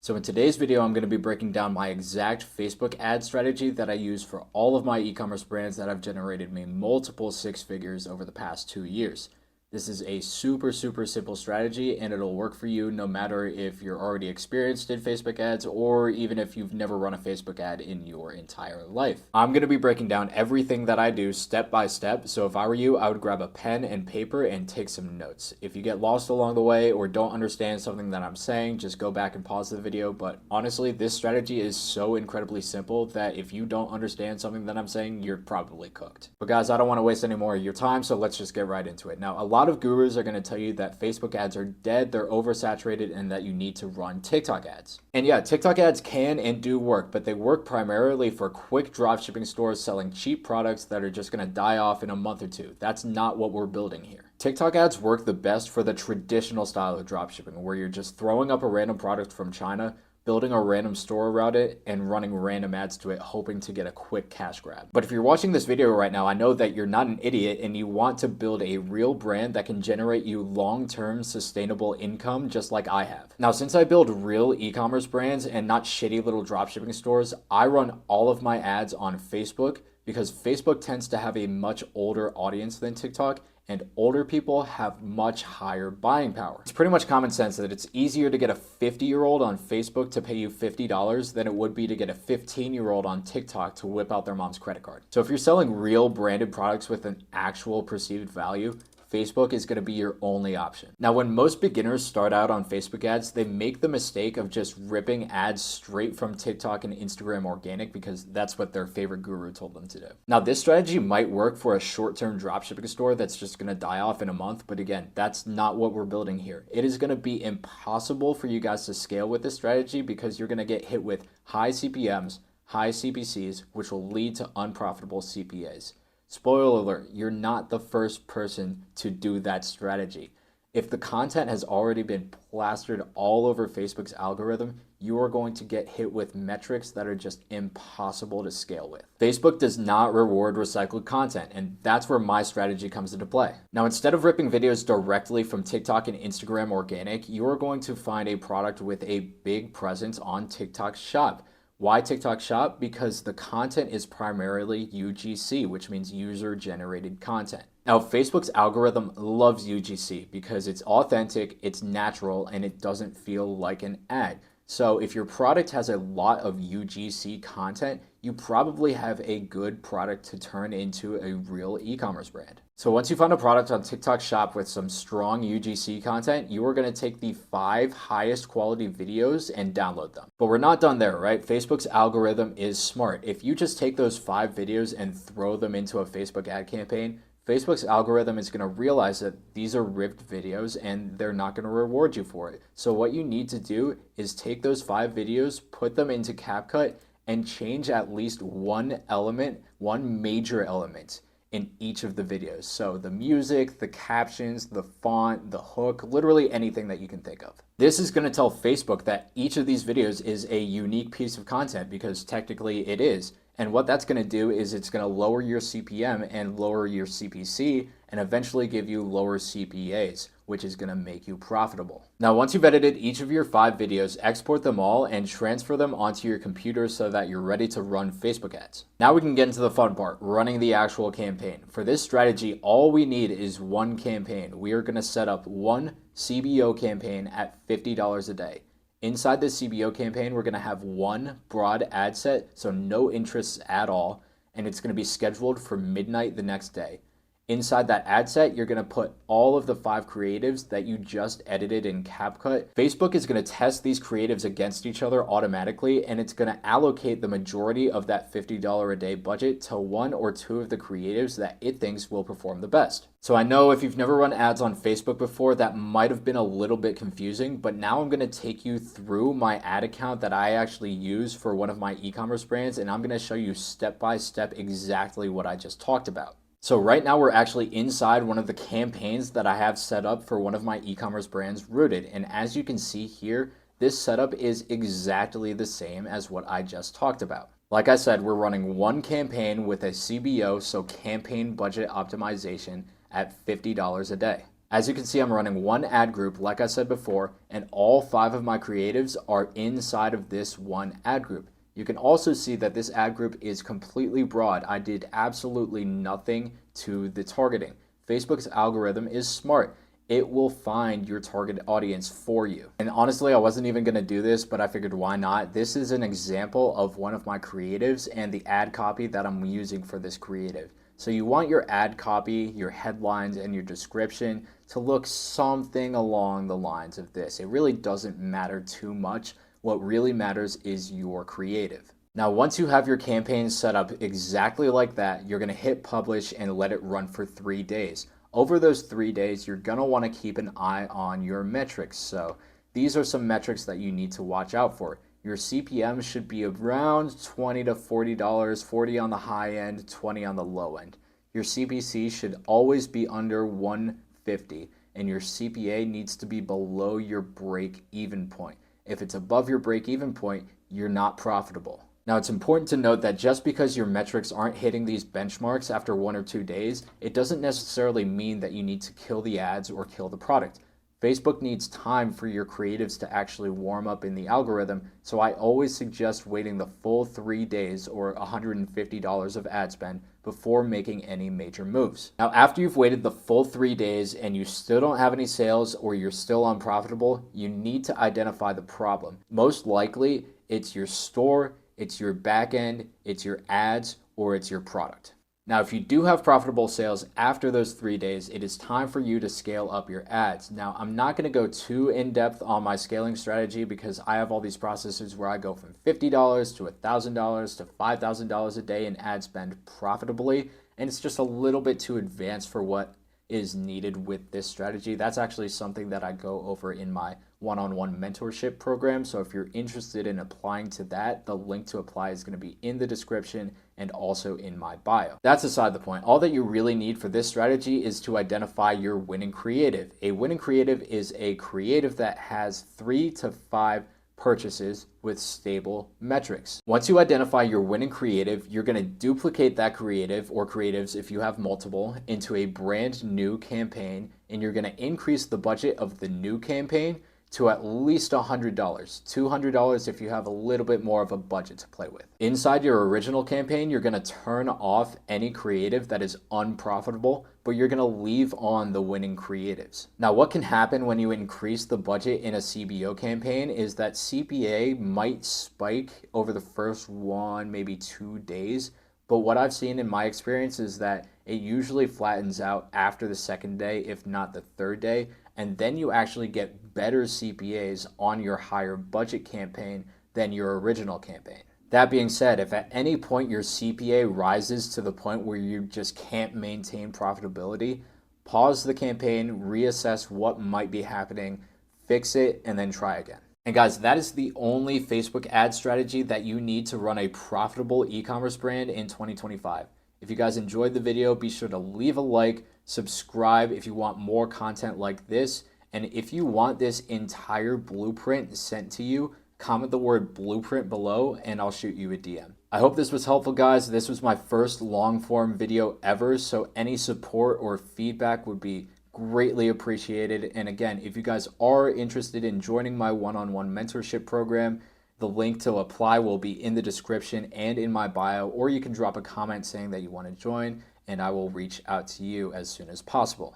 So in today's video, I'm going to be breaking down my exact Facebook ad strategy that I use for all of my e-commerce brands that have generated me multiple six figures over the past 2 years. This is a super simple strategy, and it'll work for you no matter if you're already experienced in Facebook ads or even if you've never run a Facebook ad in your entire life. I'm going to be breaking down everything that I do step by step. So if I were you, I would grab a pen and paper and take some notes. If you get lost along the way or don't understand something that I'm saying, just go back and pause the video. But honestly, this strategy is so incredibly simple that if you don't understand something that I'm saying, you're probably cooked. But guys, I don't want to waste any more of your time, so let's just get right into it. Now, a lot of gurus are going to tell you that Facebook ads are dead, they're oversaturated, and that you need to run TikTok ads. And yeah, TikTok ads can and do work, but they work primarily for quick dropshipping stores selling cheap products that are just going to die off in a month or two. That's not what we're building here. TikTok ads work the best for the traditional style of dropshipping, where you're just throwing up a random product from China, building a random store around it, and running random ads to it, hoping to get a quick cash grab. But if you're watching this video right now, I know that you're not an idiot and you want to build a real brand that can generate you long-term sustainable income just like I have. Now, since I build real e-commerce brands and not shitty little dropshipping stores, I run all of my ads on Facebook because Facebook tends to have a much older audience than TikTok, and older people have much higher buying power. It's pretty much common sense that it's easier to get a 50-year-old on Facebook to pay you $50 than it would be to get a 15-year-old on TikTok to whip out their mom's credit card. So if you're selling real branded products with an actual perceived value, Facebook is going to be your only option. Now, when most beginners start out on Facebook ads, they make the mistake of just ripping ads straight from TikTok and Instagram organic because that's what their favorite guru told them to do. Now, this strategy might work for a short-term dropshipping store that's just going to die off in a month, but again, that's not what we're building here. It is going to be impossible for you guys to scale with this strategy because you're going to get hit with high CPMs, high CPCs, which will lead to unprofitable CPAs. Spoiler alert, you're not the first person to do that strategy. If the content has already been plastered all over Facebook's algorithm, you are going to get hit with metrics that are just impossible to scale with. Facebook does not reward recycled content, and that's where my strategy comes into play. Now, instead of ripping videos directly from TikTok and Instagram organic, you are going to find a product with a big presence on TikTok Shop. Why TikTok Shop? Because the content is primarily UGC, which means user-generated content. Now, Facebook's algorithm loves UGC because it's authentic, it's natural, and it doesn't feel like an ad. So if your product has a lot of UGC content, you probably have a good product to turn into a real e-commerce brand. So once you find a product on TikTok Shop with some strong UGC content, you are going to take the 5 highest quality videos and download them. But we're not done there, right? Facebook's algorithm is smart. If you just take those 5 videos and throw them into a Facebook ad campaign, Facebook's algorithm is going to realize that these are ripped videos and they're not going to reward you for it. So what you need to do is take those 5 videos, put them into CapCut, and change at least one element, one major element in each of the videos. So the music, the captions, the font, the hook, literally anything that you can think of. This is going to tell Facebook that each of these videos is a unique piece of content because technically it is. And what that's going to do is it's going to lower your CPM and lower your CPC and eventually give you lower CPAs, which is going to make you profitable. Now, once you've edited each of your 5 videos, export them all and transfer them onto your computer so that you're ready to run Facebook ads. Now we can get into the fun part, running the actual campaign. For this strategy, all we need is one campaign. We are going to set up one CBO campaign at $50 a day. Inside this CBO campaign, we're going to have one broad ad set, so no interests at all, and it's going to be scheduled for midnight the next day. Inside that ad set, you're going to put all of the 5 creatives that you just edited in CapCut. Facebook is going to test these creatives against each other automatically, and it's going to allocate the majority of that $50 a day budget to 1 or 2 of the creatives that it thinks will perform the best. So I know if you've never run ads on Facebook before, that might have been a little bit confusing, but now I'm going to take you through my ad account that I actually use for one of my e-commerce brands, and I'm going to show you step by step exactly what I just talked about. So right now we're actually inside one of the campaigns that I have set up for one of my e-commerce brands, Rooted. And as you can see here, this setup is exactly the same as what I just talked about. Like I said, we're running one campaign with a CBO, so campaign budget optimization, at $50 a day. As you can see, I'm running one ad group, like I said before, and all 5 of my creatives are inside of this one ad group. You can also see that this ad group is completely broad. I did absolutely nothing to the targeting. Facebook's algorithm is smart. It will find your target audience for you. And honestly, I wasn't even gonna do this, but I figured why not? This is an example of one of my creatives and the ad copy that I'm using for this creative. So you want your ad copy, your headlines, and your description to look something along the lines of this. It really doesn't matter too much. What really matters is your creative. Now, once you have your campaign set up exactly like that, you're gonna hit publish and let it run for 3 days. Over those 3 days, you're gonna wanna keep an eye on your metrics. So these are some metrics that you need to watch out for. Your CPM should be around $20 to $40, 40 on the high end, 20 on the low end. Your CPC should always be under 150, and your CPA needs to be below your break-even point. If it's above your break-even point, you're not profitable. Now, it's important to note that just because your metrics aren't hitting these benchmarks after 1 or 2 days, it doesn't necessarily mean that you need to kill the ads or kill the product. Facebook needs time for your creatives to actually warm up in the algorithm, so I always suggest waiting the full 3 days or $150 of ad spend before making any major moves. Now, after you've waited the full 3 days and you still don't have any sales or you're still unprofitable, you need to identify the problem. Most likely, it's your store, it's your back end, it's your ads, or it's your product. Now, if you do have profitable sales after those 3 days, it is time for you to scale up your ads. Now, I'm not going to go too in depth on my scaling strategy because I have all these processes where I go from $50 to $1,000 to $5,000 a day in ad spend profitably. And it's just a little bit too advanced for what is needed with this strategy. That's actually something that I go over in my one-on-one mentorship program. So if you're interested in applying to that, the link to apply is going to be in the description and also in my bio. That's aside the point. All that you really need for this strategy is to identify your winning creative. A winning creative is a creative that has 3 to 5 purchases with stable metrics. Once you identify your winning creative, you're going to duplicate that creative or creatives if you have multiple into a brand new campaign, and you're going to increase the budget of the new campaign to at least $100, $200 if you have a little bit more of a budget to play with. Inside your original campaign, you're going to turn off any creative that is unprofitable, but you're going to leave on the winning creatives. Now, what can happen when you increase the budget in a CBO campaign is that CPA might spike over the first 1, maybe 2 days. But what I've seen in my experience is that it usually flattens out after the 2nd day, if not the 3rd day. And then you actually get better CPAs on your higher budget campaign than your original campaign. That being said, if at any point your CPA rises to the point where you just can't maintain profitability, pause the campaign, reassess what might be happening, fix it, and then try again. And guys, that is the only Facebook ad strategy that you need to run a profitable e-commerce brand in 2025. If you guys enjoyed the video, be sure to leave a like, subscribe if you want more content like this. And if you want this entire blueprint sent to you, comment the word blueprint below and I'll shoot you a DM. I hope this was helpful, guys. This was my first long form video ever, so any support or feedback would be greatly appreciated. And again, if you guys are interested in joining my one-on-one mentorship program, the link to apply will be in the description and in my bio, or you can drop a comment saying that you want to join and I will reach out to you as soon as possible.